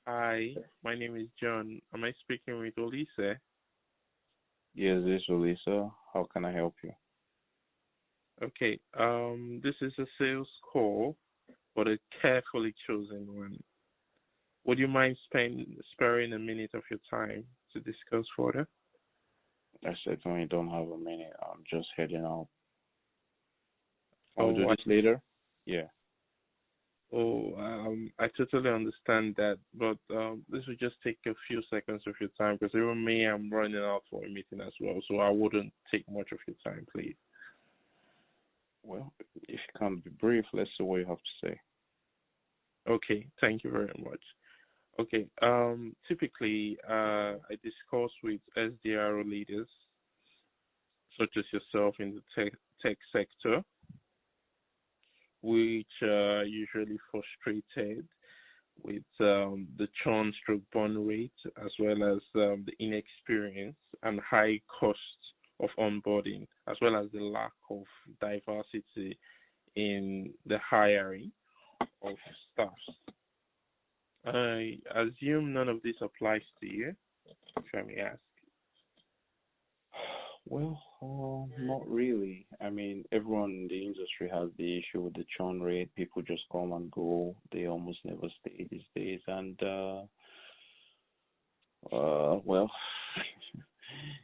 Hi, my name is John. Am I speaking with Olise? Yes, this is Lisa. How can I help you? Okay, this is a sales call, but a carefully chosen one. Would you mind sparing a minute of your time to discuss further? I certainly don't have a minute. I'm just heading out. I'll do Oh, this later. Yeah. I totally understand that, but this will just take a few seconds of your time because even me, I'm running out for a meeting as well, so I wouldn't take much of your time, please. Well, if you can't be brief, let's see what you have to say. Okay, thank you very much. Okay. Typically, I discuss with SDR leaders such as yourself in the tech sector, which are usually frustrated with the churn stroke burn rate, as well as the inexperience and high cost of onboarding, as well as the lack of diversity in the hiring of staff. I assume none of this applies to you, if I may ask. Well, not really. I mean, everyone in the industry has the issue with the churn rate. People just come and go. They almost never stay these days. And, well,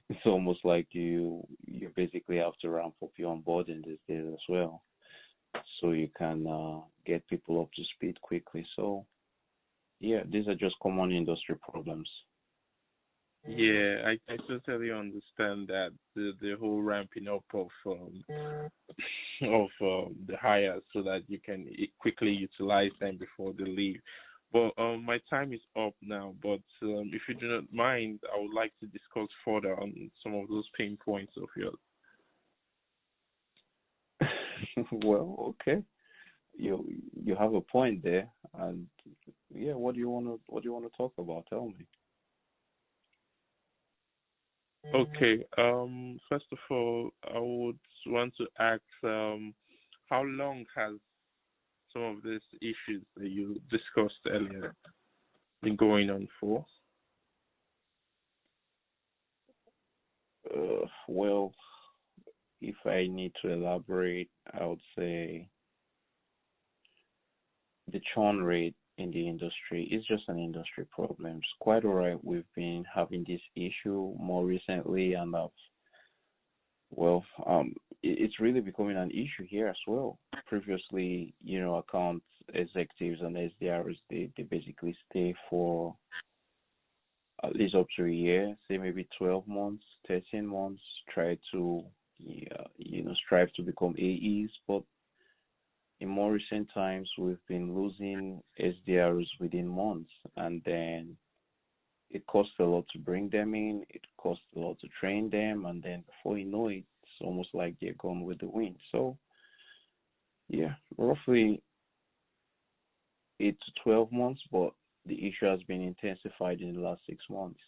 it's almost like you basically have to ramp up your onboarding these days as well, so you can get people up to speed quickly. So, yeah, these are just common industry problems. Yeah, I totally understand that the whole ramping up of the hires so that you can quickly utilize them before they leave. But my time is up now. But if you do not mind, I would like to discuss further on some of those pain points of yours. Well, okay. You have a point there, and yeah, what do you want to talk about? Tell me. Okay. First of all, I would want to ask, how long has some of these issues that you discussed earlier been going on for? Well, if I need to elaborate, I would say the churn rate in the industry is just an industry problem. It's quite all right. We've been having this issue more recently, and well, it's really becoming an issue here as well. Previously, account executives and SDRs, they basically stay for at least up to a year, say maybe 12 months, 13 months, try to, yeah, strive to become AEs. But in more recent times, we've been losing SDRs within months, and then it costs a lot to bring them in, it costs a lot to train them, and then before you know it, it's almost like they're gone with the wind. So, yeah, roughly 8 to 12 months, but the issue has been intensified in the last 6 months.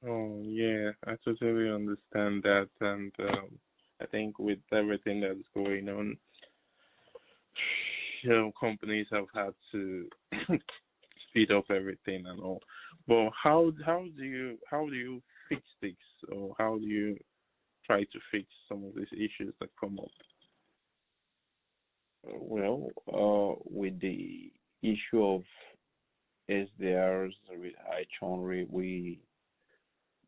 Oh, yeah, I totally understand that. And I think with everything that's going on, companies have had to speed up everything and all. But how do you fix this, or how do you try to fix some of these issues that come up? Well, with the issue of SDRs with high churn rate, we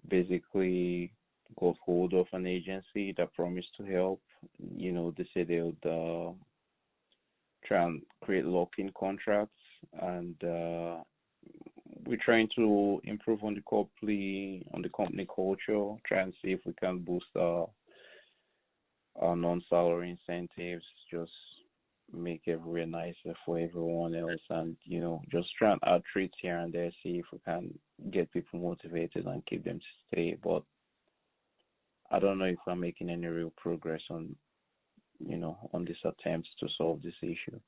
basically got hold of an agency that promised to help. They said they would try and create lock-in contracts, and we're trying to improve on the company culture, try and see if we can boost our non-salary incentives, just make everywhere nicer for everyone else, and just try and add treats here and there, see if we can get people motivated and keep them to stay. But I don't know if I'm making any real progress on these attempts to solve this issue.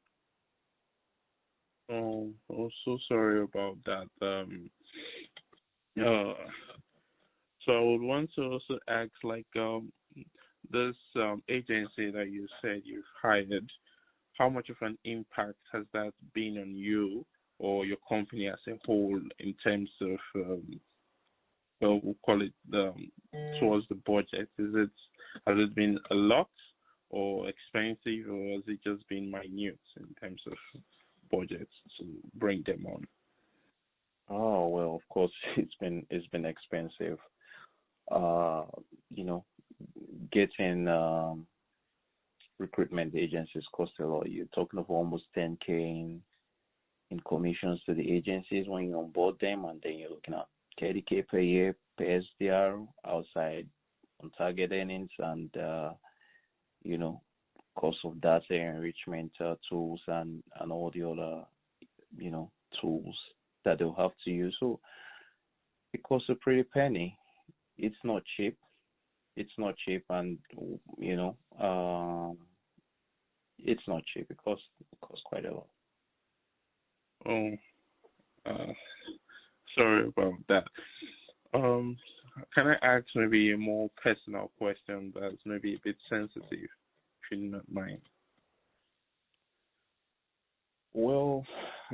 Oh, so sorry about that. Uh, so I would want to also ask, like, this agency that you said you've hired, how much of an impact has that been on you, or your company as a whole in terms of well, we'll call it towards the budget? Has it been a lot or expensive, or has it just been minute in terms of budgets to bring them on? Oh well, of course, it's been expensive. Uh, you know, getting recruitment agencies cost a lot. You're talking of almost 10K in commissions to the agencies when you onboard them, and then you're looking at 30K per year per SDR outside on target earnings and you know cost of data enrichment tools and all the other you know tools that they'll have to use. So it costs a pretty penny. It's not cheap. It's not cheap, and you know it's not cheap. It costs quite a lot. Oh, uh, sorry about that. Um, can I ask maybe a more personal question that's maybe a bit sensitive, if you do not mind? Well,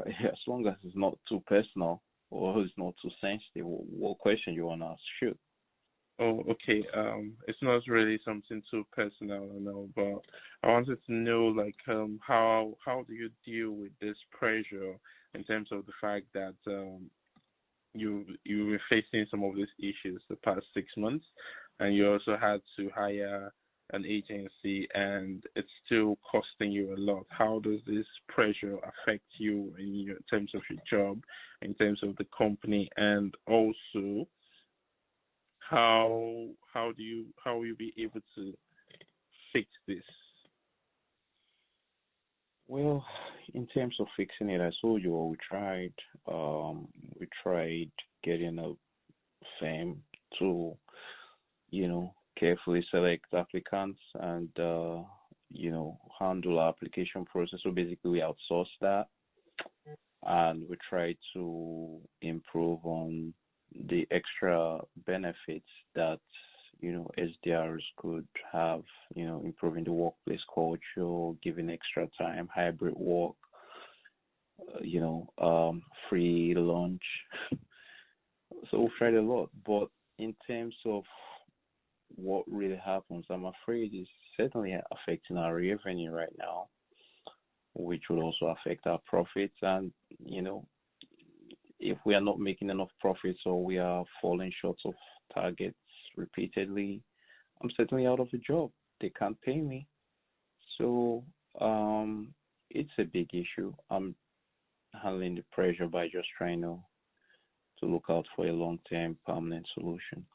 as long as it's not too personal or it's not too sensitive, what question you want to ask? Shoot. Oh, okay. It's not really something too personal, I know, but I wanted to know, like, how do you deal with this pressure in terms of the fact that you were facing some of these issues the past 6 months, and you also had to hire an agency, and it's still costing you a lot. How does this pressure affect you in terms of your job, in terms of the company, and also how will you be able to fix this? Well, in terms of fixing it, I told you what we tried. We tried getting a firm to, carefully select applicants and, handle our application process. So basically, we outsourced that and we tried to improve on the extra benefits that, SDRs could have, improving the workplace culture, giving extra time, hybrid work, free lunch. So we've tried a lot. But in terms of what really happens, I'm afraid it's certainly affecting our revenue right now, which will also affect our profits. And, if we are not making enough profits or we are falling short of targets repeatedly, I'm certainly out of a job. They can't pay me. So it's a big issue. I'm handling the pressure by just trying to look out for a long-term permanent solution.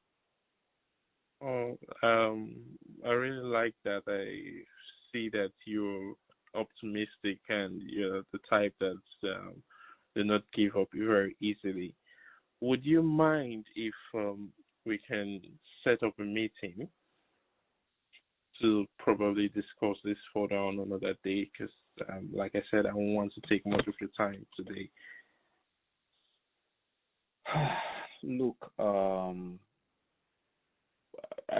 Oh, I really like that. I see that you're optimistic and you're the type that do not give up very easily. Would you mind if we can set up a meeting to probably discuss this further on another day? Because, like I said, I don't want to take much of your time today. Look, I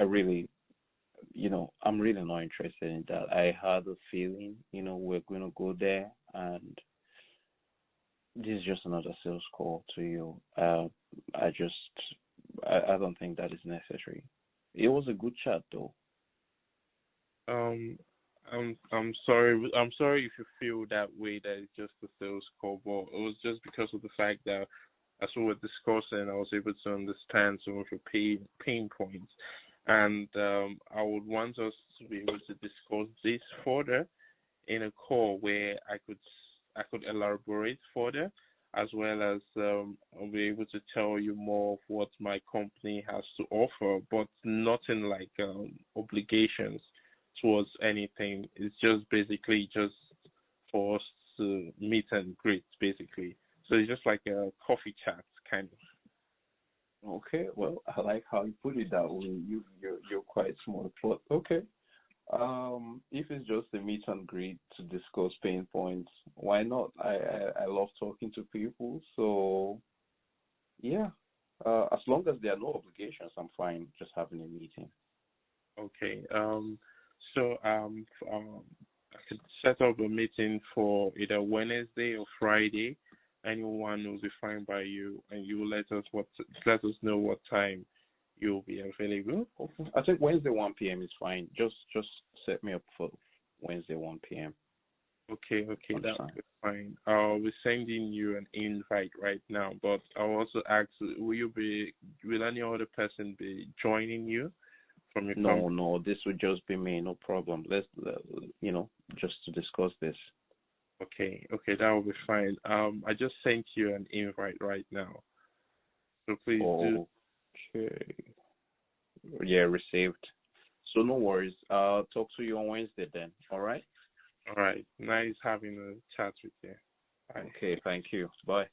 really, I'm really not interested in that. I had a feeling, we're going to go there, and this is just another sales call to you. I just, I don't think that is necessary. It was a good chat, though. Um, I'm sorry. I'm sorry if you feel that way. That it's just a sales call, but it was just because of the fact that as we were discussing, I was able to understand some of your pain points, and I would want us to be able to discuss this further in a call where I could elaborate further, as well as I'll be able to tell you more of what my company has to offer, but nothing like obligations towards anything. It's just basically just for us to meet and greet, basically. So it's just like a coffee chat, kind of. Okay, well, I like how you put it that way. You're quite smart, but okay. If it's just a meet and greet to discuss pain points, why not? I love talking to people, so yeah. As long as there are no obligations, I'm fine just having a meeting. Okay. So I could set up a meeting for either Wednesday or Friday. anyone will be fine by you, and you will let us know what time you'll be available. I think Wednesday 1 p.m. is fine. Just set me up for Wednesday 1 p.m. Okay, okay, That's that'll fine. be fine. I'll be sending you an invite right now, but I'll also ask, will any other person be joining you from your No, company? no, this would just be me. No problem. Just to discuss this. Okay, okay, that will be fine. I just sent you an invite right now, so please do. Okay. Yeah, received. So no worries. Talk to you on Wednesday then. All right. All right, nice having a chat with you. Bye. Okay. Thank you. Bye.